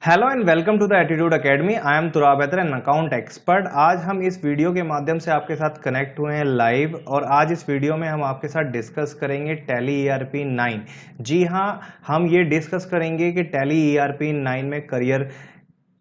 Hello and welcome to the attitude academy. I am Turab Haider, an account expert. आज हम इस video के माध्यम से आपके साथ कनेक्ट हुए हैं लाइव, और आज इस वीडियो में हम आपके साथ डिस्कस करेंगे टैली ईआरपी 9। जी हाँ, हम ये डिस्कस करेंगे कि टैली ईआरपी 9 में करियर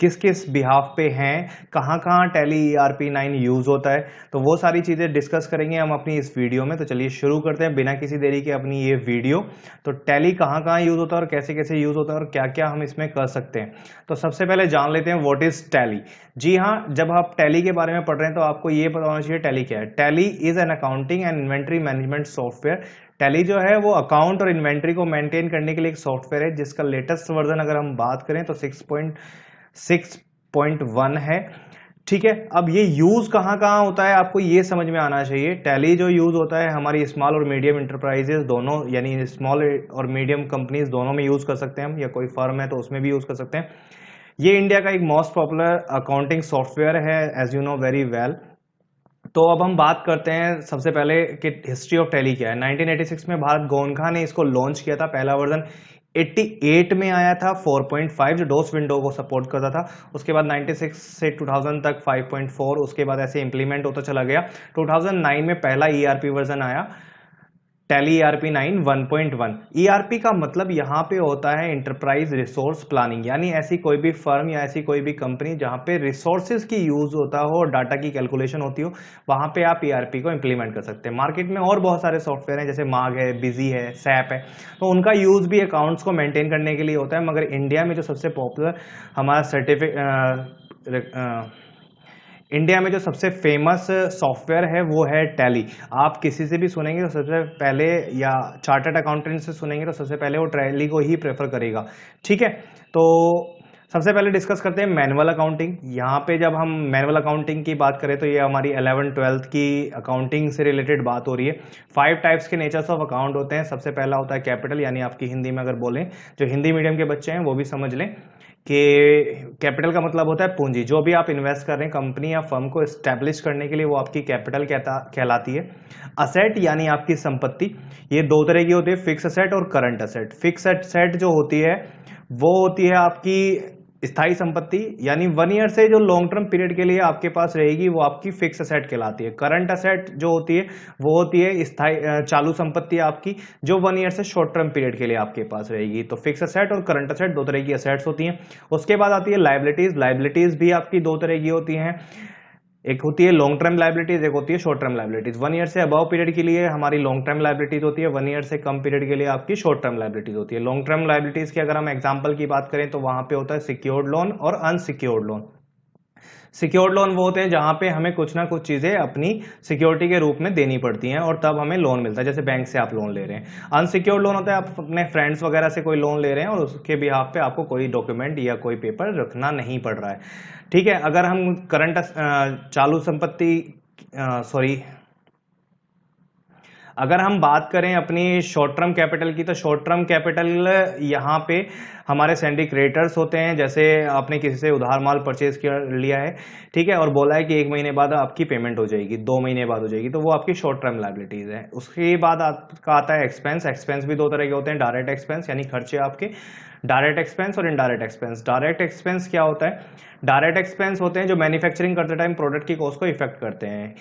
किस किस बिहाफ पे हैं, कहाँ कहाँ टैली ईआरपी 9 यूज होता है, तो वो सारी चीज़ें डिस्कस करेंगे हम अपनी इस वीडियो में। तो चलिए शुरू करते हैं बिना किसी देरी के अपनी ये वीडियो। तो टैली कहाँ कहाँ यूज होता है और कैसे कैसे यूज होता है और क्या क्या हम इसमें कर सकते हैं। तो सबसे पहले जान लेते हैं व्हाट इज टैली। जी हाँ, जब आप टैली के बारे में पढ़ रहे हैं तो आपको ये पता होना चाहिए टैली क्या है। Tally is an accounting and inventory management software. Tally जो है वो अकाउंट और इन्वेंट्री को मेंटेन करने के लिए एक सॉफ्टवेयर है, जिसका लेटेस्ट वर्जन अगर हम बात करें तो 6.1 है। ठीक है, अब ये यूज कहाँ कहाँ होता है आपको ये समझ में आना चाहिए। टैली जो यूज होता है हमारी स्मॉल और मीडियम इंटरप्राइजेस दोनों, यानी स्मॉल और मीडियम कंपनीज दोनों में यूज कर सकते हैं हम, या कोई फर्म है तो उसमें भी यूज कर सकते हैं। ये इंडिया का एक मोस्ट पॉपुलर अकाउंटिंग सॉफ्टवेयर है, as you know very well. तो अब हम बात करते हैं सबसे पहले कि हिस्ट्री ऑफ टैली क्या है। 1986 में भारत गोयनका ने इसको लॉन्च किया था। पहला वर्जन 88 में आया था 4.5, जो डोस विंडो को सपोर्ट करता था। उसके बाद 96 से 2000 तक 5.4, उसके बाद ऐसे इंप्लीमेंट होता चला गया। 2009 में पहला ईआरपी वर्जन आया, टैली ईआरपी 9 1.1। ईआरपी का मतलब यहाँ पे होता है इंटरप्राइज रिसोर्स प्लानिंग, यानी ऐसी कोई भी फर्म या ऐसी कोई भी कंपनी जहाँ पे रिसोर्सेज की यूज होता हो और डाटा की कैलकुलेशन होती हो, वहाँ पे आप ईआरपी को इंप्लीमेंट कर सकते हैं। मार्केट में और बहुत सारे सॉफ्टवेयर हैं, जैसे माग है, बिजी है, सैप है, तो उनका यूज भी अकाउंट्स को मेंटेन करने के लिए होता है। मगर इंडिया में जो सबसे पॉपुलर हमारा इंडिया में जो सबसे फेमस सॉफ्टवेयर है वो है टैली। आप किसी से भी सुनेंगे तो सबसे पहले, या चार्टर्ड अकाउंटेंट से सुनेंगे तो सबसे पहले वो टैली को ही प्रेफर करेगा। ठीक है, तो सबसे पहले डिस्कस करते हैं मैनुअल अकाउंटिंग। यहाँ पे जब हम मैनुअल अकाउंटिंग की बात करें तो ये हमारी 11th-12th की अकाउंटिंग से रिलेटेड बात हो रही है। 5 टाइप्स के नेचर्स ऑफ अकाउंट होते हैं। सबसे पहला होता है कैपिटल, यानी आपकी हिंदी में अगर बोलें, जो हिंदी मीडियम के बच्चे हैं वो भी समझ लें कि कैपिटल का मतलब होता है पूंजी। जो भी आप इन्वेस्ट कर रहे हैं कंपनी या फर्म को एस्टेब्लिश करने के लिए, वो आपकी कैपिटल कहलाती है। असेट यानी आपकी संपत्ति, ये दो तरह की होती है, फिक्स असेट और करंट असेट। फिक्स असेट जो होती है वो होती है आपकी स्थायी संपत्ति, यानी 1 ईयर से जो लॉन्ग टर्म पीरियड के लिए आपके पास रहेगी वो आपकी फिक्स असेट कहलाती है। करंट असेट जो होती है वो होती है स्थायी चालू संपत्ति आपकी, जो 1 ईयर से शॉर्ट टर्म पीरियड के लिए आपके पास रहेगी। तो फिक्स असेट और करंट असेट दो तरह की असेट्स होती हैं। उसके बाद आती है लायबिलिटीज। लायबिलिटीज भी आपकी दो तरह की होती हैं, एक होती है लॉन्ग टर्म लाइबिलिटीज, एक होती है शॉर्ट टर्म लाइबिलिटीज। 1 ईयर से अबव पीरियड के लिए हमारी लॉन्ग टर्म लाइबिलिटीज होती है, 1 ईयर से कम पीरियड के लिए आपकी शॉर्ट टर्म लाइबिलिटीज होती है। लॉन्ग टर्म लाइबिलिटीज की अगर हम एग्जांपल की बात करें तो वहां पे होता है सिक्योर्ड लोन और अनसिक्योर्ड लोन। सिक्योर्ड लोन वो होते हैं जहां पे हमें कुछ ना कुछ चीजें अपनी सिक्योरिटी के रूप में देनी पड़ती हैं और तब हमें लोन मिलता है, जैसे बैंक से आप लोन ले रहे हैं। अनसिक्योर्ड लोन होता है आप अपने फ्रेंड्स वगैरह से कोई लोन ले रहे हैं और उसके बिहाफ पे आपको कोई डॉक्यूमेंट या कोई पेपर रखना नहीं पड़ रहा है। ठीक है, अगर हम करंट चालू संपत्ति सॉरी अगर हम बात करें अपनी शॉर्ट टर्म कैपिटल की, तो शॉर्ट टर्म कैपिटल यहाँ पे हमारे सैंडी क्रेडिटर्स होते हैं। जैसे आपने किसी से उधार माल परचेज कर लिया है, ठीक है, और बोला है कि 1 महीने बाद आपकी पेमेंट हो जाएगी, 2 महीने बाद हो जाएगी, तो वो आपकी शॉर्ट टर्म लायबिलिटीज है। उसके बाद आपका आता है एक्सपेंस। एक्सपेंस भी दो तरह के होते हैं, डायरेक्ट एक्सपेंस यानी खर्चे आपके, डायरेक्ट एक्सपेंस और इनडायरेक्ट एक्सपेंस। डायरेक्ट एक्सपेंस क्या होता है? डायरेक्ट एक्सपेंस होते हैं जो मैन्युफैक्चरिंग करते टाइम प्रोडक्ट की कॉस्ट को इफेक्ट करते हैं,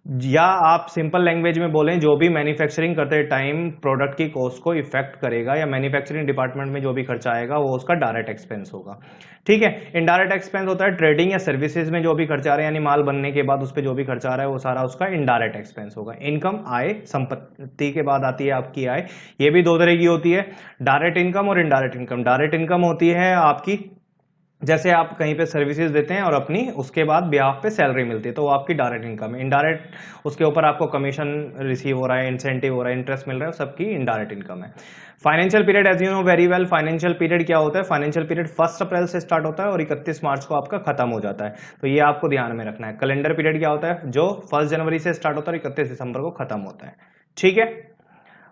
या आप सिंपल लैंग्वेज में बोलें, जो भी मैन्युफैक्चरिंग करते टाइम प्रोडक्ट की कॉस्ट को इफेक्ट करेगा या मैन्युफैक्चरिंग डिपार्टमेंट में जो भी खर्चा आएगा वो उसका डायरेक्ट एक्सपेंस होगा। ठीक है, इनडायरेक्ट एक्सपेंस होता है ट्रेडिंग या सर्विसेज में जो भी खर्चा आ रहा है, यानी माल बनने के बाद उस पर जो भी खर्चा आ रहा है वो सारा उसका इनडायरेक्ट एक्सपेंस होगा। इनकम, आय, संपत्ति के बाद आती है आपकी आय। ये भी दो तरह की होती है, डायरेक्ट इनकम और इनडायरेक्ट इनकम। डायरेक्ट इनकम होती है आपकी, जैसे आप कहीं पे सर्विसेज देते हैं और अपनी उसके बाद ब्याह पे सैलरी मिलती है, तो वो आपकी डायरेक्ट इनकम है। इनडायरेक्ट, उसके ऊपर आपको कमीशन रिसीव हो रहा है, इंसेंटिव हो रहा है, इंटरेस्ट मिल रहा है, सबकी इनडायरेक्ट इनकम है। Financial period, as you know very well, financial period क्या होता है? फाइनेंशियल पीरियड 1 अप्रैल से स्टार्ट होता है और 31 मार्च को आपका खत्म हो जाता है, तो ये आपको ध्यान में रखना है। कैलेंडर पीरियड क्या होता है? जो 1 जनवरी से स्टार्ट होता है और 31 दिसंबर को खत्म होता है। ठीक है,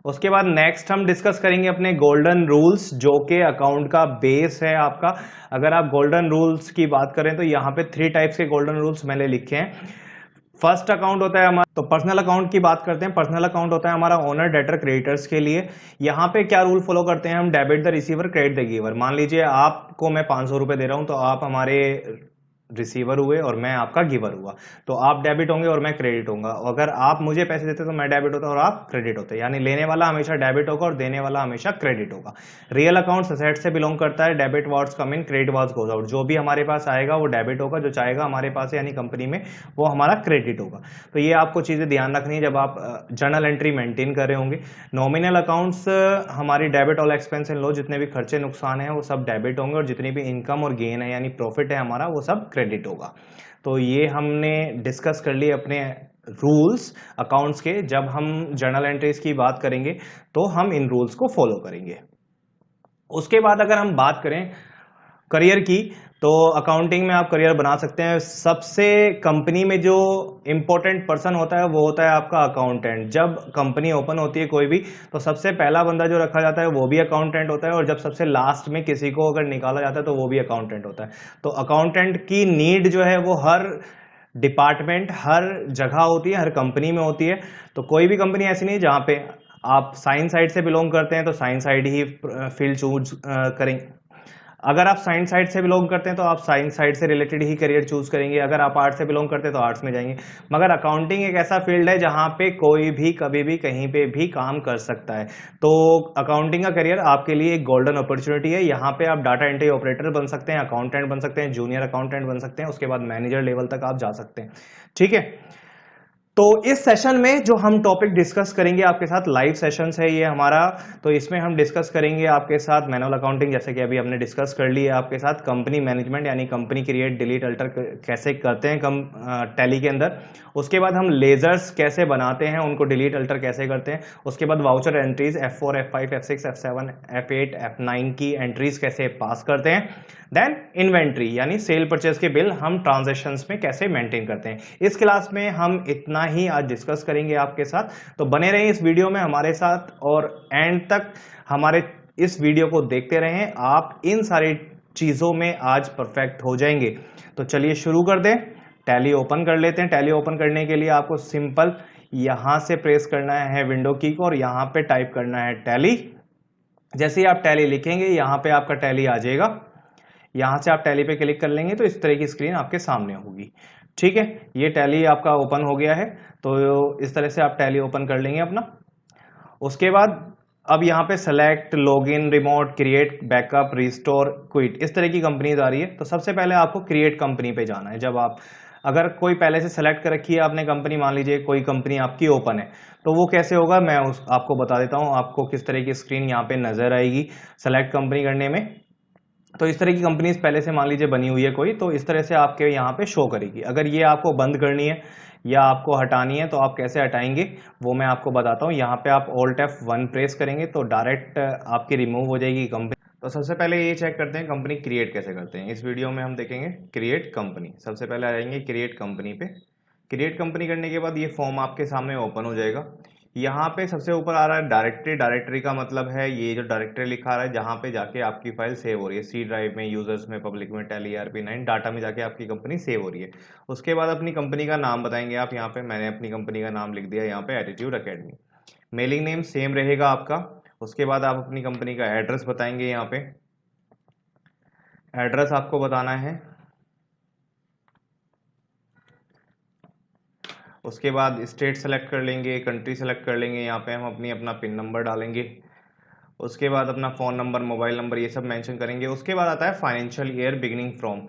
उसके बाद नेक्स्ट हम डिस्कस करेंगे अपने गोल्डन रूल्स, जो कि अकाउंट का बेस है आपका। अगर आप गोल्डन रूल्स की बात करें तो यहाँ पे 3 टाइप्स के गोल्डन रूल्स मैंने लिखे हैं। फर्स्ट अकाउंट होता है हमारा, तो पर्सनल अकाउंट की बात करते हैं। पर्सनल अकाउंट होता है हमारा ओनर, डेटर, क्रेडिटर्स के लिए। यहाँ पे क्या रूल फॉलो करते हैं हम, debit the receiver, credit the giver. मान लीजिए आपको मैं 500 रुपए दे रहा हूं, तो आप हमारे रिसीवर हुए और मैं आपका गिवर हुआ, तो आप डेबिट होंगे और मैं क्रेडिट होऊंगा। अगर आप मुझे पैसे देते तो मैं डेबिट होता और आप क्रेडिट होते, यानी लेने वाला हमेशा डेबिट होगा और देने वाला हमेशा क्रेडिट होगा। रियल अकाउंट असेट से बिलोंग करता है, डेबिट वाट्स कम इन, क्रेडिट वाट्स गोज आउट। जो भी हमारे पास आएगा वो डेबिट होगा, जो चाहेगा हमारे पास यानी कंपनी में वो हमारा क्रेडिट होगा। तो ये आपको चीजें ध्यान रखनी है जब आप जर्नल एंट्री मेंटेन कर रहे होंगे। नॉमिनल अकाउंट्स हमारी debit all expense and loss, जितने भी खर्चे नुकसान है वो सब डेबिट होंगे, और जितनी भी इनकम और गेन है यानी प्रॉफिट है हमारा वो सब क्रेडिट होगा। तो ये हमने डिस्कस कर लिए अपने रूल्स अकाउंट्स के। जब हम जर्नल एंट्रीज की बात करेंगे तो हम इन रूल्स को फॉलो करेंगे। उसके बाद अगर हम बात करें करियर की, तो अकाउंटिंग में आप करियर बना सकते हैं। सबसे कंपनी में जो इंपॉर्टेंट पर्सन होता है वो होता है आपका अकाउंटेंट। जब कंपनी ओपन होती है कोई भी, तो सबसे पहला बंदा जो रखा जाता है वो भी अकाउंटेंट होता है, और जब सबसे लास्ट में किसी को अगर निकाला जाता है तो वो भी अकाउंटेंट होता है। तो अकाउंटेंट की नीड जो है वो हर डिपार्टमेंट, हर जगह होती है, हर कंपनी में होती है। तो कोई भी कंपनी ऐसी नहीं जहां पे आप साइंस साइड से बिलोंग करते हैं तो साइंस साइड ही फील्ड चूज करेंगे। अगर आप साइंस साइड से बिलोंग करते हैं तो आप साइंस साइड से रिलेटेड ही करियर चूज करेंगे। अगर आप आर्ट्स से बिलोंग करते हैं तो आर्ट्स में जाएंगे। मगर अकाउंटिंग एक ऐसा फील्ड है जहां पे कोई भी कभी भी कहीं पे भी काम कर सकता है। तो अकाउंटिंग का करियर आपके लिए एक गोल्डन अपॉर्चुनिटी है। यहाँ पे आप डाटा एंट्री ऑपरेटर बन सकते हैं, अकाउंटेंट बन सकते हैं, जूनियर अकाउंटेंट बन सकते हैं, उसके बाद मैनेजर लेवल तक आप जा सकते हैं। ठीक है। तो इस सेशन में जो हम टॉपिक डिस्कस करेंगे आपके साथ, लाइव सेशंस है ये हमारा। तो इसमें हम डिस्कस करेंगे आपके साथ मैनुअल अकाउंटिंग, जैसे कि अभी हमने डिस्कस कर ली है आपके साथ। कंपनी मैनेजमेंट यानी कंपनी क्रिएट, डिलीट, अल्टर कैसे करते हैं टैली के अंदर। उसके बाद हम लेजर्स कैसे बनाते हैं, उनको डिलीट अल्टर कैसे करते हैं। उसके बाद voucher entries F4, F5, F6, F7, F8, F9 की एंट्रीज कैसे पास करते हैं। देन इन्वेंट्री यानी सेल परचेज के बिल हम ट्रांजैक्शंस में कैसे मेंटेन करते हैं। इस क्लास में हम इतना ही आज डिस्कस करेंगे आपके साथ। तो बने रहें इस वीडियो में हमारे साथ और एंड तक हमारे इस वीडियो को देखते रहें। आप इन सारी चीजों में आज परफेक्ट हो जाएंगे। तो चलिए शुरू कर दें। टैली ओपन कर लेते हैं। टैली ओपन करने के लिए आपको सिंपल यहां से प्रेस करना है विंडो की को, और यहां पे टाइप करना है टैली। जैसे ही आप टैली लिखेंगे यहां पे आपका टैली आ जाएगा। यहां से आप टैली पे क्लिक कर लेंगे तो इस तरह की स्क्रीन आपके सामने होगी। ठीक है, ये टैली आपका ओपन हो गया है। तो इस तरह से आप टैली ओपन कर लेंगे अपना। उसके बाद अब यहाँ पे select, login, remote, create, backup, restore, quit, इस तरह की कंपनीज आ रही है। तो सबसे पहले आपको क्रिएट कंपनी पे जाना है। जब आप अगर कोई पहले से सेलेक्ट कर रखी है आपने कंपनी, मान लीजिए कोई कंपनी आपकी ओपन है, तो वो कैसे होगा मैं आपको बता देता हूँ। आपको किस तरह की स्क्रीन यहाँ पे नजर आएगी सेलेक्ट कंपनी करने में। तो इस तरह की कंपनीज पहले से मान लीजिए बनी हुई है कोई, तो इस तरह से आपके यहाँ पे शो करेगी। अगर ये आपको बंद करनी है या आपको हटानी है तो आप कैसे हटाएंगे वो मैं आपको बताता हूँ। यहाँ पे आप Alt F1 प्रेस करेंगे तो डायरेक्ट आपकी रिमूव हो जाएगी कंपनी। तो सबसे पहले ये चेक करते हैं कंपनी क्रिएट कैसे करते हैं। इस वीडियो में हम देखेंगे क्रिएट कंपनी। सबसे पहले आ जाएंगे क्रिएट कंपनी पे। क्रिएट कंपनी करने के बाद ये फॉर्म आपके सामने ओपन हो जाएगा। यहाँ पे सबसे ऊपर आ रहा है डायरेक्टरी। डायरेक्टरी का मतलब है ये जो डायरेक्टरी लिखा रहा है जहाँ पे जाके आपकी फाइल सेव हो रही है। सी ड्राइव में, यूजर्स में, पब्लिक में, टैली ERP9 डाटा में जाके आपकी कंपनी सेव हो रही है। उसके बाद अपनी कंपनी का नाम बताएंगे आप। यहाँ पे मैंने अपनी कंपनी का नाम लिख दिया यहाँ पे attitude academy. Mailing name same रहेगा आपका। उसके बाद आप अपनी कंपनी का एड्रेस बताएंगे। यहाँ पे एड्रेस आपको बताना है। उसके बाद स्टेट सेलेक्ट कर लेंगे, कंट्री सेलेक्ट कर लेंगे। यहाँ पे हम अपना पिन नंबर डालेंगे। उसके बाद अपना फ़ोन नंबर, मोबाइल नंबर ये सब मेंशन करेंगे। उसके बाद आता है फाइनेंशियल ईयर बिगिनिंग फ्रॉम।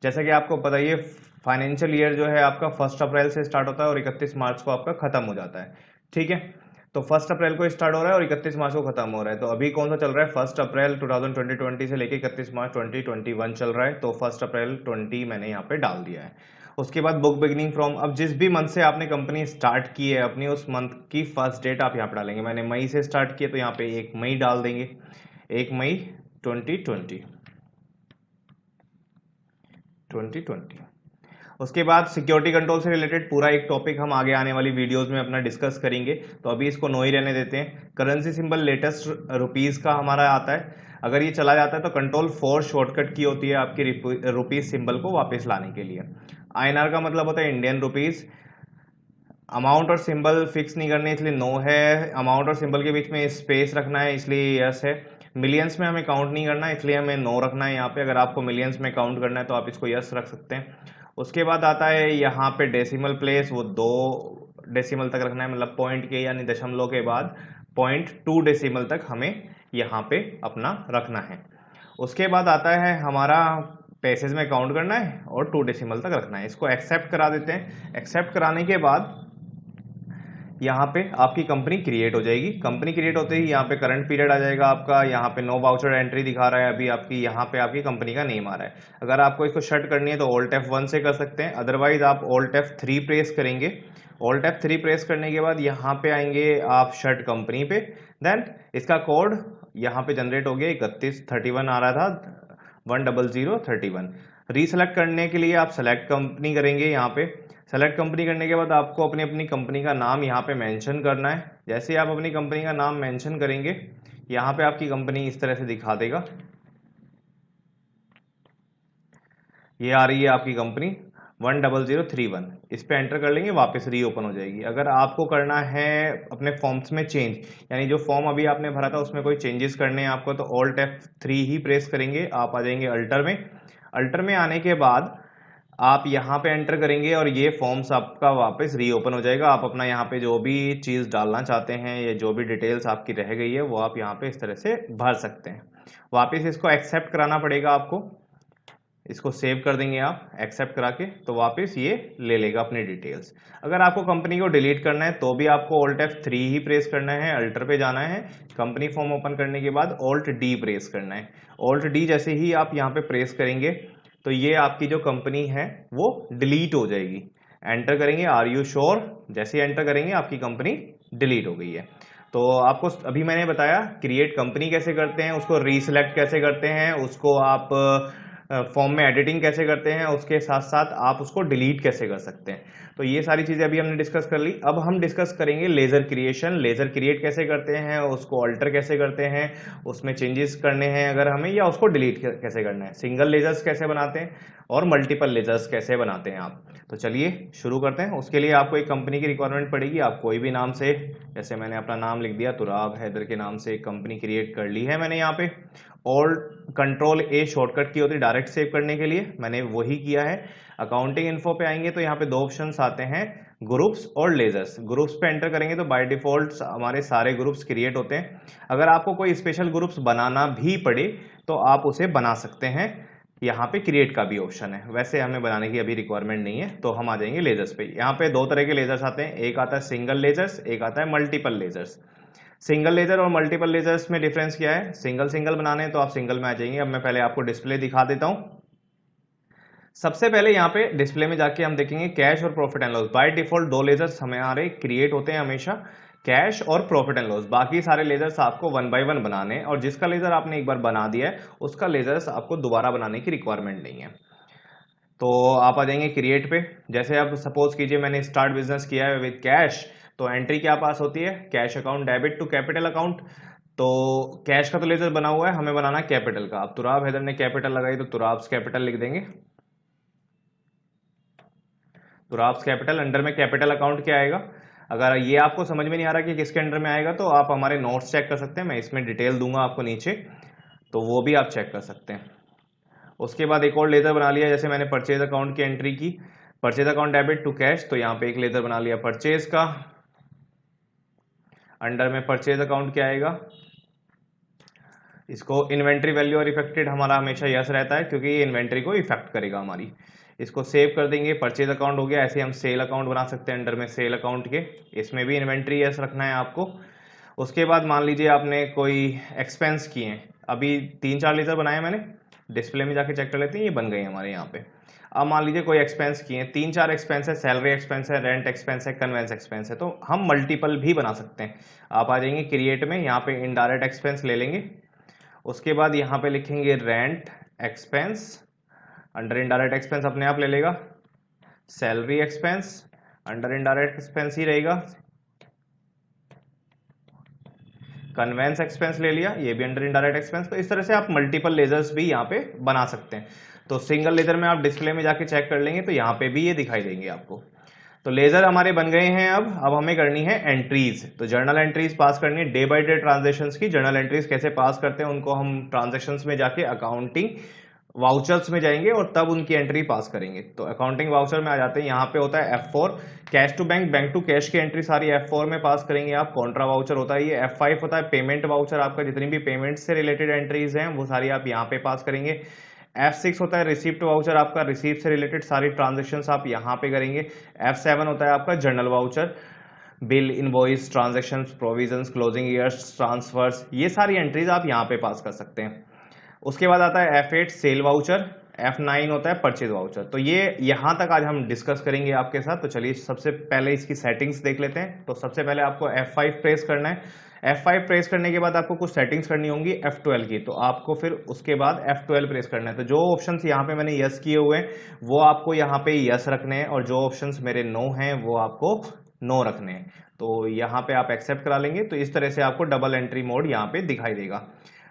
जैसा कि आपको पता ही है फाइनेंशियल ईयर जो है आपका 1 अप्रैल से स्टार्ट होता है और 31 मार्च को आपका खत्म हो जाता है। ठीक है, तो 1 अप्रैल को स्टार्ट हो रहा है और 31 मार्च को खत्म हो रहा है। तो अभी कौन सा चल रहा है, 1 अप्रैल 2020 से लेके 31 मार्च 2021 चल रहा है। तो 1 अप्रैल 20 मैंने यहाँ पे डाल दिया है। उसके बाद बुक बिगिनिंग फ्रॉम, अब जिस भी मंथ से आपने कंपनी स्टार्ट की है अपनी, उस मंथ की फर्स्ट डेट आप यहाँ पे डालेंगे। मैंने मई से स्टार्ट किया तो यहाँ पे 1 मई डाल देंगे। 1 मई 2020। उसके बाद सिक्योरिटी कंट्रोल से रिलेटेड पूरा एक टॉपिक हम आगे आने वाली वीडियोस में अपना डिस्कस करेंगे, तो अभी इसको नो ही रहने देते हैं। करेंसी सिंबल लेटेस्ट रुपीस का हमारा आता है। अगर ये चला जाता है तो Ctrl+4 शॉर्टकट की होती है आपकी रुपीस सिंबल को वापस लाने के लिए। INR का मतलब होता है इंडियन रुपीस। अमाउंट और सिंबल फिक्स नहीं करने इसलिए नो है, अमाउंट और सिंबल के बीच में स्पेस रखना है इसलिए यस है, मिलियंस में हमें काउंट नहीं करना है इसलिए हमें नो रखना है यहाँ पे। अगर आपको मिलियंस में काउंट करना है तो आप इसको यस रख सकते हैं। उसके बाद आता है यहाँ पे डेसिमल प्लेस, वो 2 डेसिमल तक रखना है, मतलब पॉइंट के यानी दशमलव के बाद 0.2 डेसिमल तक हमें यहाँ पे अपना रखना है। उसके बाद आता है हमारा पैसेज में काउंट करना है और 2 डेसिमल तक रखना है। इसको एक्सेप्ट करा देते हैं। एक्सेप्ट कराने के बाद यहाँ पे आपकी कंपनी क्रिएट हो जाएगी। कंपनी क्रिएट होते ही यहाँ पे करंट पीरियड आ जाएगा आपका, यहाँ पे नो वाउचर एंट्री दिखा रहा है, अभी आपकी यहाँ पे आपकी कंपनी का नेम आ रहा है। अगर आपको इसको शट करनी है तो Alt F1 से कर सकते हैं, अदरवाइज आप Alt F3 प्रेस करेंगे। Alt F3 प्रेस करने के बाद यहाँ पे आएंगे आप शट कंपनी पे, देन इसका कोड यहाँ पे जनरेट हो गया 3131 आ रहा था 10031। रीसेलेक्ट करने के लिए आप सेलेक्ट कंपनी करेंगे। यहाँ पे सेलेक्ट कंपनी करने के बाद आपको अपनी अपनी कंपनी का नाम यहाँ पे मेंशन करना है। जैसे आप अपनी कंपनी का नाम मेंशन करेंगे यहाँ पे आपकी कंपनी इस तरह से दिखा देगा, ये आ रही है आपकी कंपनी 10031। इस पे एंटर कर लेंगे, वापस रीओपन हो जाएगी। अगर आपको करना है अपने फॉर्म्स में चेंज, यानी जो फॉर्म अभी आपने भरा था उसमें कोई चेंजेस करने हैं आपको, तो Alt F3 ही प्रेस करेंगे, आप आ जाएंगे अल्टर में। अल्टर में आने के बाद आप यहाँ पे एंटर करेंगे और ये फॉर्म्स आपका वापस रीओपन हो जाएगा। आप अपना यहाँ पे जो भी चीज़ डालना चाहते हैं या जो भी डिटेल्स आपकी रह गई है वो आप यहाँ पे इस तरह से भर सकते हैं। वापस इसको एक्सेप्ट कराना पड़ेगा आपको, इसको सेव कर देंगे आप एक्सेप्ट करा के, तो वापस ये ले लेगा अपनी डिटेल्स। अगर आपको कंपनी को डिलीट करना है तो भी आपको Alt F3 ही प्रेस करना है, अल्टर पे जाना है, कंपनी फॉर्म ओपन करने के बाद Alt D प्रेस करना है। Alt D जैसे ही आप यहाँ पे प्रेस करेंगे तो ये आपकी जो कंपनी है वो डिलीट हो जाएगी। एंटर करेंगे आर यू श्योर, जैसे ही एंटर करेंगे आपकी कंपनी डिलीट हो गई है। तो आपको अभी मैंने बताया क्रिएट कंपनी कैसे करते हैं, उसको रीसिलेक्ट कैसे करते हैं, उसको आप फॉर्म में एडिटिंग कैसे करते हैं, उसके साथ साथ आप उसको डिलीट कैसे कर सकते हैं। तो ये सारी चीजें अभी हमने डिस्कस कर ली। अब हम डिस्कस करेंगे लेजर क्रिएशन, लेजर क्रिएट कैसे करते हैं, उसको अल्टर कैसे करते हैं, उसमें चेंजेस करने हैं अगर हमें, या उसको डिलीट कैसे करना है, सिंगल लेजर्स कैसे बनाते हैं और मल्टीपल लेजर्स कैसे बनाते हैं आप। तो चलिए शुरू करते हैं। उसके लिए आपको एक कंपनी की रिक्वायरमेंट पड़ेगी। आप कोई भी नाम से, जैसे मैंने अपना नाम लिख दिया तुराब हैदर के नाम से एक कंपनी क्रिएट कर ली है मैंने यहाँ पे। और कंट्रोल ए शॉर्टकट की होती है डायरेक्ट सेव करने के लिए, मैंने वही किया है। अकाउंटिंग इन्फो पे आएंगे तो यहाँ पे 2 ऑप्शंस आते हैं, ग्रुप्स और लेजर्स। ग्रुप्स पे एंटर करेंगे तो बाय डिफॉल्ट हमारे सारे ग्रुप्स क्रिएट होते हैं। अगर आपको कोई स्पेशल ग्रुप्स बनाना भी पड़े तो आप उसे बना सकते हैं, यहाँ पे क्रिएट का भी ऑप्शन है। वैसे हमें बनाने की अभी रिक्वायरमेंट नहीं है, तो हम आ जाएंगे लेजर्स पे। यहाँ पे 2 तरह के लेजर्स आते हैं, एक आता है सिंगल लेजर्स, एक आता है मल्टीपल लेजर्स। सिंगल लेजर और मल्टीपल लेजर्स में डिफरेंस क्या है, सिंगल बनाने हैं तो आप सिंगल में आ जाएंगे। अब मैं पहले आपको डिस्प्ले दिखा देता हूं। सबसे पहले यहाँ पे डिस्प्ले में जाके हम देखेंगे कैश और profit and loss. By default 2 ledgers हमारे क्रिएट होते हैं हमेशा, कैश और प्रॉफिट एंड लॉस। बाकी सारे लेजर्स आपको 1 बाय 1 बनाने हैं, और जिसका लेजर आपने एक बार बना दिया है उसका लेजर्स आपको दोबारा बनाने की रिक्वायरमेंट नहीं है। तो आप आ जाएंगे क्रिएट पे। जैसे आप सपोज कीजिए मैंने स्टार्ट बिजनेस किया है विद कैश, तो एंट्री क्या पास होती है, cash account debit to capital account. तो कैश का तो लेजर बना हुआ है, हमें बनाना है कैपिटल का। अब तुराब हैदर ने कैपिटल लगाई तो तुराब्स कैपिटल लिख देंगे। तुराब्स कैपिटल अंडर में कैपिटल अकाउंट क्या आएगा। अगर ये आपको समझ में नहीं आ रहा कि किसके अंडर में आएगा तो आप हमारे नोट्स चेक कर सकते हैं, मैं इसमें डिटेल दूंगा आपको नीचे, तो वो भी आप चेक कर सकते हैं। उसके बाद एक और लेजर बना लिया, जैसे मैंने परचेज अकाउंट की एंट्री की, purchase account debit to cash, तो यहाँ पे एक लेजर बना लिया परचेज का। अंडर में परचेज अकाउंट क्या आएगा, इसको इन्वेंट्री वैल्यू और इफेक्टेड हमारा हमेशा यस रहता है क्योंकि ये इन्वेंट्री को इफेक्ट करेगा हमारी। इसको सेव कर देंगे, परचेज अकाउंट हो गया। ऐसे हम सेल अकाउंट बना सकते हैं अंडर में सेल अकाउंट के, इसमें भी इन्वेंट्री यस रखना है आपको। उसके बाद मान लीजिए आपने कोई एक्सपेंस किए हैं, अभी 3-4 लेजर बनाए मैंने, डिस्प्ले में जाके चेक कर लेते हैं, ये बन गए हमारे यहाँ पे। अब मान लीजिए कोई एक्सपेंस किए हैं, 3-4 एक्सपेंस है, सैलरी एक्सपेंस है, रेंट एक्सपेंस है, कन्वेंस एक्सपेंस है, तो हम मल्टीपल भी बना सकते हैं। आप आ जाएंगे क्रिएट में, यहाँ पे इनडायरेक्ट एक्सपेंस ले लेंगे। उसके बाद यहाँ पे लिखेंगे rent expense, under indirect expense अपने आप ले लेगा। Salary expense under indirect expense ही रहेगा। कन्वेंस एक्सपेंस ले लिया, ये भी अंडर इनडायरेक्ट एक्सपेंस। तो इस तरह से आप मल्टीपल लेजर्स भी यहाँ पे बना सकते हैं। तो सिंगल लेजर में आप डिस्प्ले में जाके चेक कर लेंगे तो यहाँ पे भी ये दिखाई देंगे आपको। तो लेजर हमारे बन गए हैं। अब हमें करनी है एंट्रीज। तो जर्नल एंट्रीज पास करनी है, डे बाय डे ट्रांजेक्शन्स की जर्नल एंट्रीज कैसे पास करते हैं उनको हम ट्रांजेक्शन्स में जाके अकाउंटिंग वाउचर्स में जाएंगे और तब उनकी एंट्री पास करेंगे। तो अकाउंटिंग वाउचर में आ जाते हैं, यहाँ पे होता है F4 cash to bank, bank to cash की एंट्री सारी F4 में पास करेंगे आप। कॉन्ट्रा वाउचर होता है ये। F5 होता है पेमेंट वाउचर, आपका जितनी भी पेमेंट से रिलेटेड एंट्रीज हैं वो सारी आप यहाँ पे पास करेंगे। F6 होता है रिसिप्ट वाउचर, आपका रिसीप्ट से रिलेटेड सारी ट्रांजेक्शन्स आप यहाँ पे करेंगे। F7 होता है आपका journal voucher, bill, invoice, transactions, provisions, closing years, transfers, ये सारी एंट्रीज आप यहाँ पे पास कर सकते हैं। उसके बाद आता है F8 सेल वाउचर, F9 होता है परचेज वाउचर। तो ये यहां तक आज हम डिस्कस करेंगे आपके साथ। तो चलिए सबसे पहले इसकी सेटिंग्स देख लेते हैं। तो सबसे पहले आपको F5 प्रेस करना है। F5 प्रेस करने के बाद आपको कुछ सेटिंग्स करनी होंगी F12 की, तो आपको फिर उसके बाद F12 प्रेस करना है। तो जो ऑप्शंस यहाँ पे मैंने यस किए हुए हैं वो आपको यहाँ पे यस रखने हैं, और जो ऑप्शंस मेरे नो हैं वो आपको नो रखने हैं। तो यहाँ पे आप एक्सेप्ट करा लेंगे। तो इस तरह से आपको डबल एंट्री मोड यहाँ पे दिखाई देगा।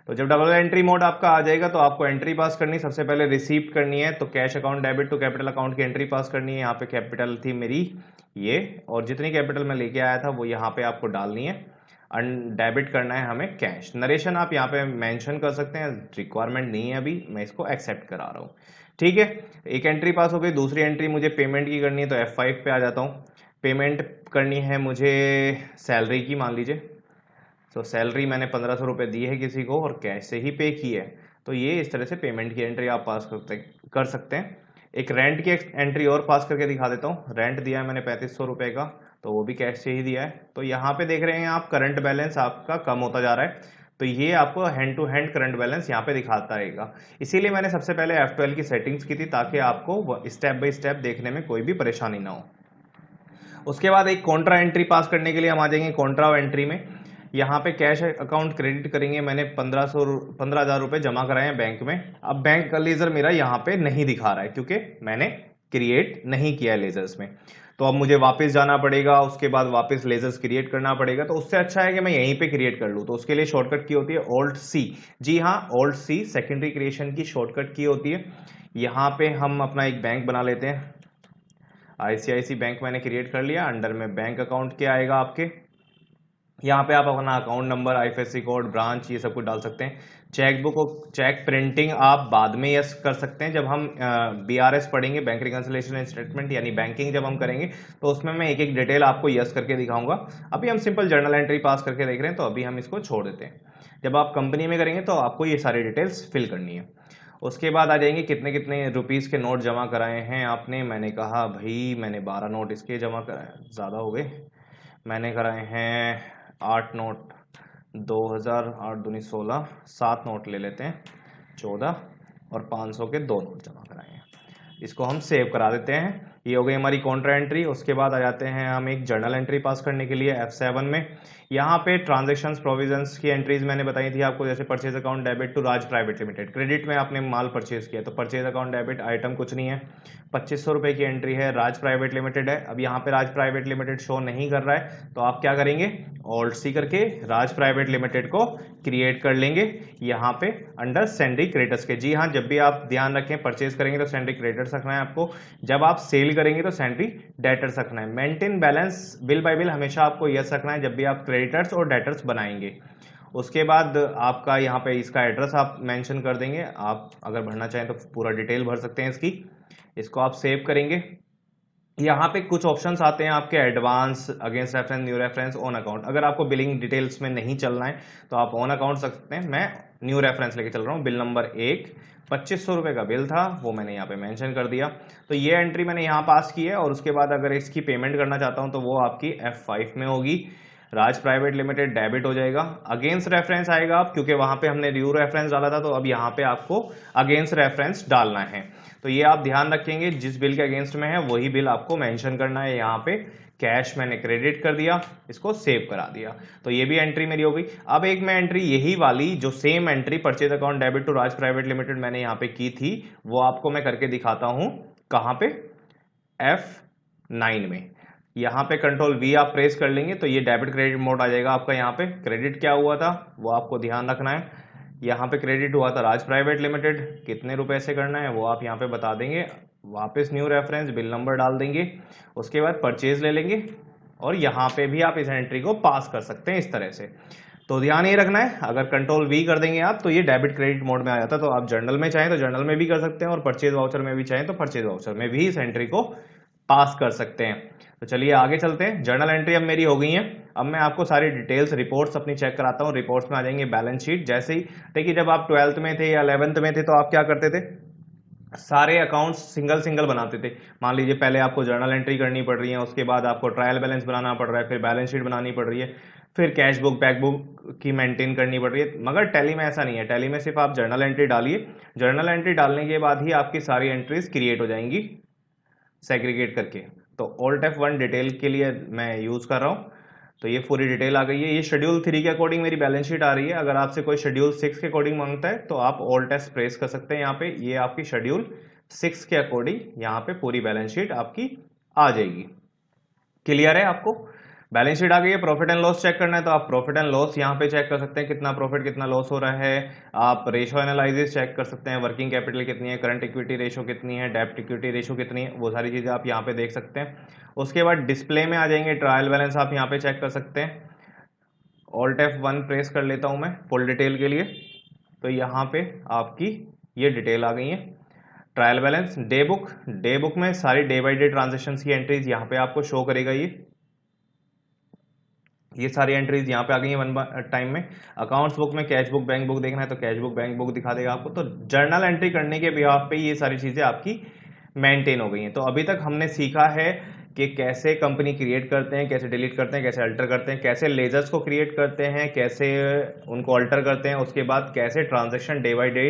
तो जब डबल एंट्री मोड आपका आ जाएगा तो आपको एंट्री पास करनी, सबसे पहले रिसीप्ट करनी है। तो cash account debit to capital account की एंट्री पास करनी है। यहाँ पे कैपिटल थी मेरी ये, और जितनी कैपिटल मैं लेके आया था वो यहाँ पे आपको डालनी है। डेबिट करना है हमें कैश। नरेशन आप यहाँ पे मेंशन कर सकते हैं, रिक्वायरमेंट नहीं है अभी, मैं इसको एक्सेप्ट करा रहा हूँ। ठीक है, एक एंट्री पास हो गई। दूसरी एंट्री मुझे पेमेंट की करनी है, तो F5 पे आ जाता हूँ। पेमेंट करनी है मुझे सैलरी की, मान लीजिए। तो सैलरी मैंने 1500 रुपये दी है किसी को और कैश से ही पे की है। तो ये इस तरह से पेमेंट की एंट्री आप पास कर सकते हैं। एक रेंट की एंट्री और पास करके दिखा देता हूँ। रेंट दिया है मैंने 3500 रुपये का, तो वो भी कैश से ही दिया है। तो यहाँ पे देख रहे हैं आप करंट बैलेंस आपका कम होता जा रहा है। तो ये आपको hand to hand current balance यहाँ पे दिखाता रहेगा। इसीलिए मैंने सबसे पहले F12 की सेटिंग्स की थी, ताकि आपको स्टेप बाय स्टेप देखने में कोई भी परेशानी ना हो। उसके बाद एक कॉन्ट्रा एंट्री पास करने के लिए हम आ जाएंगे कॉन्ट्रा एंट्री में। यहाँ पे कैश अकाउंट क्रेडिट करेंगे। मैंने 15,000 रुपए जमा कराए हैं बैंक में। अब बैंक का लेजर मेरा यहाँ पे नहीं दिखा रहा है क्योंकि मैंने क्रिएट नहीं किया है लेजर्स में। तो अब मुझे वापस जाना पड़ेगा, उसके बाद वापस लेजर्स क्रिएट करना पड़ेगा। तो उससे अच्छा है कि मैं यहीं पे क्रिएट कर लूँ। तो उसके लिए शॉर्टकट की होती है Alt+C। जी हाँ, Alt+C सेकेंडरी क्रिएशन की शॉर्टकट की होती है। यहाँ पे हम अपना एक बैंक बना लेते हैं। ICICI बैंक मैंने क्रिएट कर लिया। अंडर में बैंक अकाउंट क्या आएगा आपके, यहाँ पे आप अपना account number, IFSC code, branch, ये सब कुछ डाल सकते हैं। चेकबुक और चेक प्रिंटिंग आप बाद में यस कर सकते हैं। जब हम BRS पढ़ेंगे, बैंक रिकंसिलिएशन स्टेटमेंट, यानी बैंकिंग जब हम करेंगे तो उसमें मैं एक एक डिटेल आपको यस करके दिखाऊंगा। अभी हम सिंपल जर्नल एंट्री पास करके देख रहे हैं, तो अभी हम इसको छोड़ देते हैं। जब आप कंपनी में करेंगे तो आपको ये सारी डिटेल्स फिल करनी है। उसके बाद आ जाएंगे कितने कितने रुपीस के नोट जमा कराए हैं आपने। मैंने कहा भाई मैंने 12 नोट इसके जमा कराए, ज़्यादा हो गए। मैंने कराए हैं 8 नोट, 2000, 8 दूनी 16, 7 नोट ले लेते हैं 14, और 500 के 2 नोट जमा कराए हैं। इसको हम सेव करा देते हैं। ये हो गई हमारी कॉन्ट्रा एंट्री। उसके बाद आ जाते हैं हम एक जर्नल एंट्री पास करने के लिए F7 में। यहाँ पे ट्रांजेक्शन्स प्रोविजंस की एंट्रीज मैंने बताई थी आपको, जैसे purchase account debit to Raj private limited. Credit में आपने माल परचेज किया तो परचेज अकाउंट डेबिट, आइटम कुछ नहीं है। 2500 रुपये की एंट्री है, राज प्राइवेट लिमिटेड है। अब यहाँ पे राज प्राइवेट लिमिटेड शो नहीं कर रहा है, तो आप क्या करेंगे, Alt+C करके राज प्राइवेट लिमिटेड को क्रिएट कर लेंगे यहाँ पे अंडर सैंडरी क्रेडिटर्स के। जी हाँ, जब भी आप ध्यान रखें, परचेज करेंगे तो सैंडरी क्रेडिटर्स रखना है आपको, जब आप सेल करेंगे तो सैंडरी डेटर्स रखना है। Maintain balance bill bye bill हमेशा आपको यस रखना है जब भी आप क्रेडिटर्स और डेटर्स बनाएंगे। उसके बाद आपका यहाँ पे इसका एड्रेस आप मेंशन कर देंगे। आप अगर भरना चाहें तो पूरा डिटेल भर सकते हैं इसकी। इसको आप सेव करेंगे। यहाँ पे कुछ ऑप्शंस आते हैं आपके, advance, against reference, new reference, on account. अगर आपको बिलिंग डिटेल्स में नहीं चलना है तो आप ऑन अकाउंट सकते हैं। मैं न्यू रेफरेंस लेके चल रहा हूँ। बिल नंबर 1 2500 रुपये का बिल था, वो मैंने यहाँ पे मेंशन कर दिया। तो ये एंट्री मैंने यहाँ पास की है। और उसके बाद अगर इसकी पेमेंट करना चाहता हूँ तो वो आपकी F5 में होगी। राज प्राइवेट लिमिटेड डेबिट हो जाएगा। अगेंस्ट रेफरेंस आएगा आप, क्योंकि वहां पे हमने न्यू रेफरेंस डाला था, तो अब यहाँ पे आपको अगेंस्ट रेफरेंस डालना है। तो ये आप ध्यान रखेंगे, जिस बिल के अगेंस्ट में है वही बिल आपको मेंशन करना है। यहाँ पे कैश मैंने क्रेडिट कर दिया, इसको सेव करा दिया। तो ये भी एंट्री मेरी हो गई। अब एक मैं एंट्री यही वाली, जो same entry purchase account debit to Raj private limited मैंने यहाँ पे की थी, वो आपको मैं करके दिखाता हूं। कहां पे, F9 में। यहाँ पे कंट्रोल V आप प्रेस कर लेंगे तो ये डेबिट क्रेडिट मोड आ जाएगा आपका। यहाँ पे क्रेडिट क्या हुआ था वो आपको ध्यान रखना है। यहाँ पे क्रेडिट हुआ था राज प्राइवेट लिमिटेड, कितने रुपए से करना है वो आप यहाँ पे बता देंगे। वापस न्यू रेफरेंस, बिल नंबर डाल देंगे, उसके बाद परचेज ले लेंगे और यहाँ पे भी आप इस एंट्री को पास कर सकते हैं इस तरह से। तो ध्यान ये रखना है, अगर कंट्रोल वी कर देंगे आप तो ये डेबिट क्रेडिट मोड में आ जाता है। तो आप जर्नल में चाहें तो जर्नल में भी कर सकते हैं और परचेज वाउचर में भी चाहें तो परचेज वाउचर में भी इस एंट्री को पास कर सकते हैं। तो चलिए आगे चलते हैं। जर्नल एंट्री अब मेरी हो गई है। अब मैं आपको सारी डिटेल्स रिपोर्ट्स अपनी चेक कराता हूँ। रिपोर्ट्स में आ जाएंगे बैलेंस शीट। जैसे ही देखिए, जब आप 12th में थे या 11th में थे तो आप क्या करते थे, सारे अकाउंट्स सिंगल सिंगल बनाते थे। मान लीजिए पहले आपको जर्नल एंट्री करनी पड़ रही है, उसके बाद आपको ट्रायल बैलेंस बनाना पड़ रहा है, फिर बैलेंस शीट बनानी पड़ रही है, फिर कैश बुक बैक बुक की मेंटेन करनी पड़ रही है। मगर टैली में ऐसा नहीं है। टैली में सिर्फ आप जर्नल एंट्री डालिए, जर्नल एंट्री डालने के बाद ही आपकी सारी एंट्रीज क्रिएट हो जाएंगी सेग्रीगेट करके। तो ऑल्ट F1 डिटेल के लिए मैं यूज कर रहा हूँ। तो ये पूरी डिटेल आ गई है। ये शेड्यूल 3 के अकॉर्डिंग मेरी बैलेंस शीट आ रही है। अगर आपसे कोई शेड्यूल 6 के अकॉर्डिंग मांगता है तो आप ऑल्ट S प्रेस कर सकते हैं यहाँ पे। ये आपकी शेड्यूल 6 के अकॉर्डिंग यहाँ पे पूरी बैलेंस शीट आपकी आ जाएगी। क्लियर है आपको? बैलेंस शीट आ गई है। प्रॉफिट एंड लॉस चेक करना है तो आप प्रॉफिट एंड लॉस यहाँ पे चेक कर सकते हैं, कितना प्रॉफिट कितना लॉस हो रहा है। आप रेशो एनालिसिस चेक कर सकते हैं, वर्किंग कैपिटल कितनी है, करंट इक्विटी रेशो कितनी है, डेब्ट इक्विटी रेशो कितनी है, वो सारी चीजें आप यहाँ पे देख सकते हैं। उसके बाद डिस्प्ले में आ जाएंगे, ट्रायल बैलेंस आप यहाँ पे चेक कर सकते हैं। ऑल्ट F1 प्रेस कर लेता हूं मैं फुल डिटेल के लिए। तो यहाँ पे आपकी ये डिटेल आ गई है। ट्रायल बैलेंस, डे बुक में सारी डे बाई डे ट्रांजेक्शन की एंट्रीज यहाँ पे आपको शो करेगा। ये सारी एंट्रीज यहाँ पे आ गई हैं वन टाइम में। अकाउंट्स बुक में कैश बुक बैंक बुक देखना है तो कैश बुक बैंक बुक दिखा देगा आपको। तो जर्नल एंट्री करने के बिहाफ पे ये सारी चीजें आपकी मेंटेन हो गई हैं। तो अभी तक हमने सीखा है कि कैसे कंपनी क्रिएट करते हैं, कैसे डिलीट करते हैं, कैसे अल्टर करते हैं, कैसे लेजर्स को क्रिएट करते हैं, कैसे उनको अल्टर करते हैं, उसके बाद कैसे transaction day by day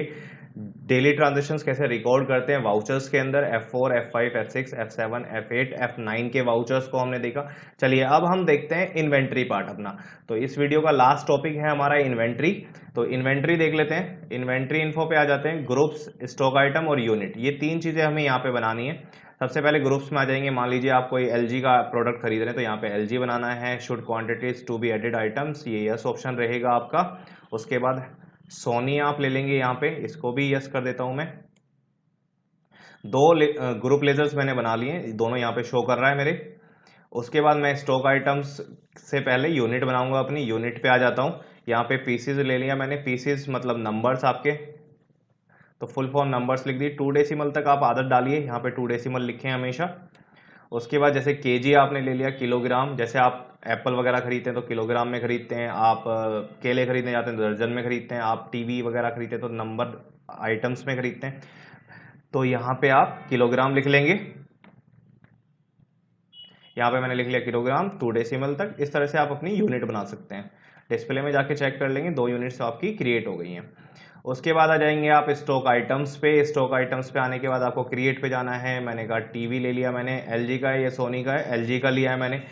daily transactions कैसे रिकॉर्ड करते हैं वाउचर्स के अंदर। F4 F5 F6 F7 F8 F9 के वाउचर्स को हमने देखा। चलिए अब हम देखते हैं इन्वेंट्री पार्ट अपना। तो इस वीडियो का लास्ट टॉपिक है हमारा इन्वेंट्री। तो इन्वेंट्री देख लेते हैं। इन्वेंट्री इन्फो पे आ जाते हैं। ग्रुप्स, स्टॉक आइटम और यूनिट, ये तीन चीजें हमें यहाँ पे बनानी है। सबसे पहले ग्रुप्स में आ जाएंगे। मान लीजिए आप कोई LG का प्रोडक्ट खरीद रहे हैं तो यहाँ पे LG बनाना है। Should quantities to be added items, ये यस ऑप्शन रहेगा आपका। उसके बाद सोनी आप ले लेंगे यहाँ पे, इसको भी यस कर देता हूं मैं। दो ग्रुप लेजर्स मैंने बना लिए, दोनों यहाँ पे शो कर रहा है मेरे। उसके बाद मैं स्टॉक आइटम्स से पहले यूनिट बनाऊंगा अपनी। यूनिट पे आ जाता हूँ। यहाँ पे पीसीज ले लिया मैंने। पीसीज मतलब नंबर्स आपके, तो फुल फॉर्म नंबर्स लिख दी। 2 डेसिमल तक आप आदत डालिए, यहाँ पे 2 डेसिमल लिखें हमेशा। उसके बाद जैसे केजी आपने ले लिया, किलोग्राम। जैसे आप एप्पल वगैरह खरीदते हैं तो किलोग्राम में खरीदते हैं, आप केले खरीदने जाते हैं तो दर्जन में खरीदते हैं, आप टीवी वगैरह खरीदते हैं तो नंबर आइटम्स में खरीदते हैं। तो यहाँ पे आप किलोग्राम लिख लेंगे। यहाँ पे मैंने लिख लिया किलोग्राम 2 डेसिमल तक। इस तरह से आप अपनी यूनिट बना सकते हैं। डिस्प्ले में जाके चेक कर लेंगे, 2 यूनिट्स आपकी क्रिएट हो गई हैं। उसके बाद आ जाएंगे आप स्टॉक आइटम्स पे। स्टॉक आइटम्स पे आने के बाद आपको क्रिएट पे जाना है। मैंने कहा टीवी ले लिया मैंने, LG का है या सोनी का है, LG का लिया है मैंने।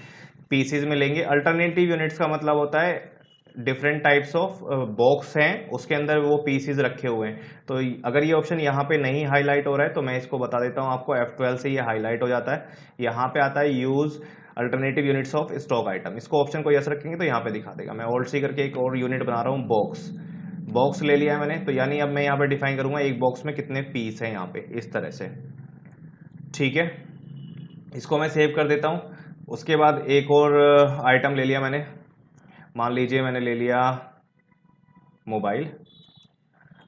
पीसीज में लेंगे। अल्टरनेटिव यूनिट्स का मतलब होता है डिफरेंट टाइप्स ऑफ बॉक्स हैं, उसके अंदर वो पीसीज रखे हुए हैं। तो अगर ये ऑप्शन यहाँ पे नहीं हाईलाइट हो रहा है तो मैं इसको बता देता हूँ आपको। F12 से ये हाईलाइट हो जाता है। यहाँ पे आता है use alternative units of stock item. इसको ऑप्शन को यस रखेंगे तो यहाँ पे दिखा देगा। मैं ऑल्ट सी करके एक और यूनिट बना रहा हूँ, बॉक्स। बॉक्स ले लिया है मैंने। तो यानी अब मैं यहाँ पे डिफाइन करूंगा एक बॉक्स में कितने पीस हैं यहाँ पे, इस तरह से। ठीक है, इसको मैं सेव कर देता हूँ। उसके बाद एक और आइटम ले लिया मैंने। मान लीजिए मैंने ले लिया मोबाइल।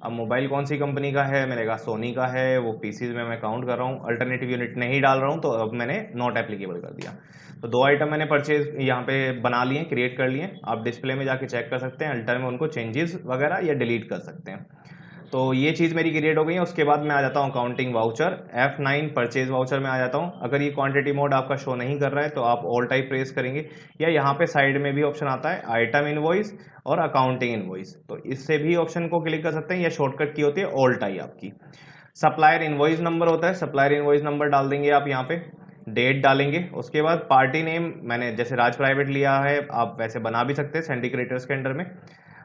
अब मोबाइल कौन सी कंपनी का है, मैंने कहा सोनी का है। वो पीसीज में मैं काउंट कर रहा हूँ, अल्टरनेटिव यूनिट नहीं डाल रहा हूँ, तो अब मैंने नॉट एप्लीकेबल कर दिया। तो 2 आइटम मैंने परचेज यहाँ पे बना लिए, क्रिएट कर लिए। आप डिस्प्ले में जाके चेक कर सकते हैं, अल्टर में उनको चेंजेस वगैरह या डिलीट कर सकते हैं। तो ये चीज़ मेरी क्रिएट हो गई है। उसके बाद मैं आ जाता हूँ counting voucher, F9 purchase voucher में आ जाता हूँ। अगर ये क्वांटिटी मोड आपका शो नहीं कर रहा है तो आप ऑल टाइप प्रेस करेंगे, या यहाँ पे साइड में भी ऑप्शन आता है आइटम इनवॉइस और अकाउंटिंग इनवॉइस, तो इससे भी ऑप्शन को क्लिक कर सकते हैं, या शॉर्टकट की होती है ऑल टाइप आपकी। सप्लायर इनवॉइस नंबर होता है, सप्लायर इनवॉइस नंबर डाल देंगे आप यहाँ पे। डेट डालेंगे। उसके बाद पार्टी नेम मैंने जैसे राज प्राइवेट लिया है, आप वैसे बना भी सकते हैं सिंडिकेटर्स के अंडर में।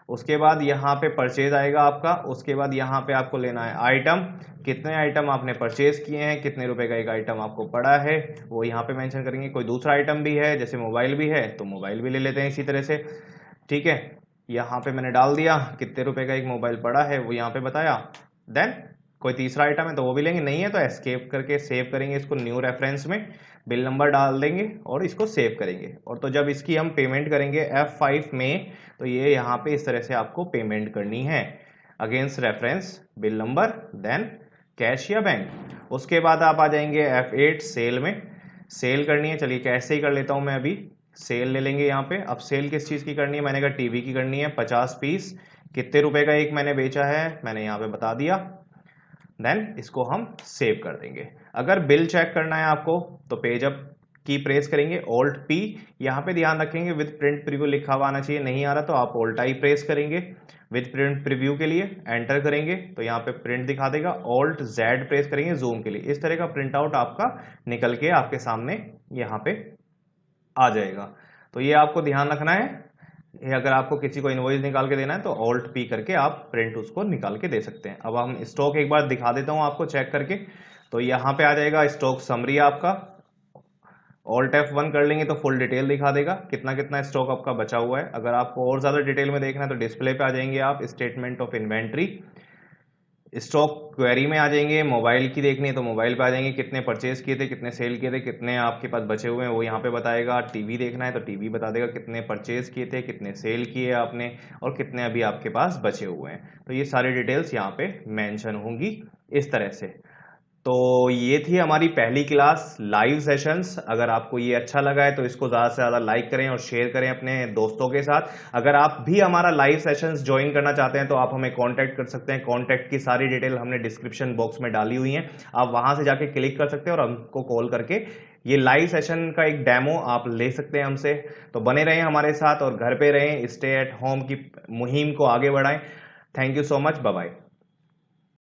उसके बाद यहाँ पे परचेज आएगा आपका। उसके बाद यहाँ पे आपको लेना है आइटम, कितने आइटम आपने परचेज किए हैं, कितने रुपए का एक आइटम आपको पड़ा है वो यहाँ पे मेंशन करेंगे। कोई दूसरा आइटम भी है, जैसे मोबाइल भी है तो मोबाइल भी ले लेते हैं इसी तरह से। ठीक है, यहाँ पे मैंने डाल दिया कितने रुपए का एक मोबाइल पड़ा है वो यहाँ पे बताया। देन कोई तीसरा आइटम है तो वो भी लेंगे, नहीं है तो एस्केप करके सेव करेंगे इसको न्यू रेफरेंस में, बिल नंबर डाल देंगे और इसको सेव करेंगे। और तो जब इसकी हम पेमेंट करेंगे F5 में, तो ये यहाँ पे इस तरह से आपको पेमेंट करनी है against reference bill number, then cash या बैंक। उसके बाद आप आ जाएंगे F8 सेल में, सेल करनी है। चलिए कैसे ही कर लेता हूं मैं, अभी सेल ले लेंगे यहाँ पे। अब सेल किस चीज की करनी है, मैंने कहा टीवी की करनी है, 50 पीस, कितने रुपए का एक मैंने बेचा है मैंने यहाँ पे बता दिया। देन इसको हम सेव कर देंगे। अगर बिल चेक करना है आपको तो पेज अप की प्रेस करेंगे, ऑल्ट पी। यहाँ पे ध्यान रखेंगे विद प्रिंट प्रीव्यू लिखा हुआ आना चाहिए, नहीं आ रहा तो आप ऑल्ट आई प्रेस करेंगे विद प्रिंट प्रीव्यू के लिए, एंटर करेंगे तो यहाँ पे प्रिंट दिखा देगा, ऑल्ट जेड प्रेस करेंगे जूम के लिए, इस तरह का प्रिंट आउट आपका निकल के आपके सामने यहाँ पे आ जाएगा। तो ये आपको ध्यान रखना है। ये अगर आपको किसी को इनवॉइस निकाल के देना है तो ऑल्ट पी करके आप प्रिंट उसको निकाल के दे सकते हैं। अब हम स्टॉक एक बार दिखा देता हूं आपको चेक करके। तो यहाँ पे आ जाएगा स्टॉक समरी आपका, ऑल्ट F1 कर लेंगे तो फुल डिटेल दिखा देगा कितना कितना स्टॉक आपका बचा हुआ है। अगर आपको और ज्यादा डिटेल में देखना है तो डिस्प्ले पे आ जाएंगे आप, statement of inventory, stock query में आ जाएंगे। मोबाइल की देखनी है तो मोबाइल पे आ जाएंगे, कितने परचेज किए थे, कितने सेल किए थे, कितने आपके पास बचे हुए हैं वो यहाँ पे बताएगा। टीवी देखना है तो टीवी बता देगा कितने परचेज किए थे, कितने सेल किए आपने और कितने अभी आपके पास बचे हुए हैं। तो ये सारी डिटेल्स यहाँ पे मेंशन होंगी इस तरह से। तो ये थी हमारी पहली क्लास लाइव सेशंस। अगर आपको ये अच्छा लगा है तो इसको ज़्यादा से ज़्यादा लाइक करें और शेयर करें अपने दोस्तों के साथ। अगर आप भी हमारा लाइव सेशंस ज्वाइन करना चाहते हैं तो आप हमें कांटेक्ट कर सकते हैं। कांटेक्ट की सारी डिटेल हमने डिस्क्रिप्शन बॉक्स में डाली हुई है, आप वहां से जाके क्लिक कर सकते हैं और हमको कॉल करके ये लाइव सेशन का एक डेमो आप ले सकते हैं हमसे। तो बने रहें हमारे साथ और घर पे रहें, स्टे एट होम की मुहिम को आगे बढ़ाएं। Thank you so much, bye bye.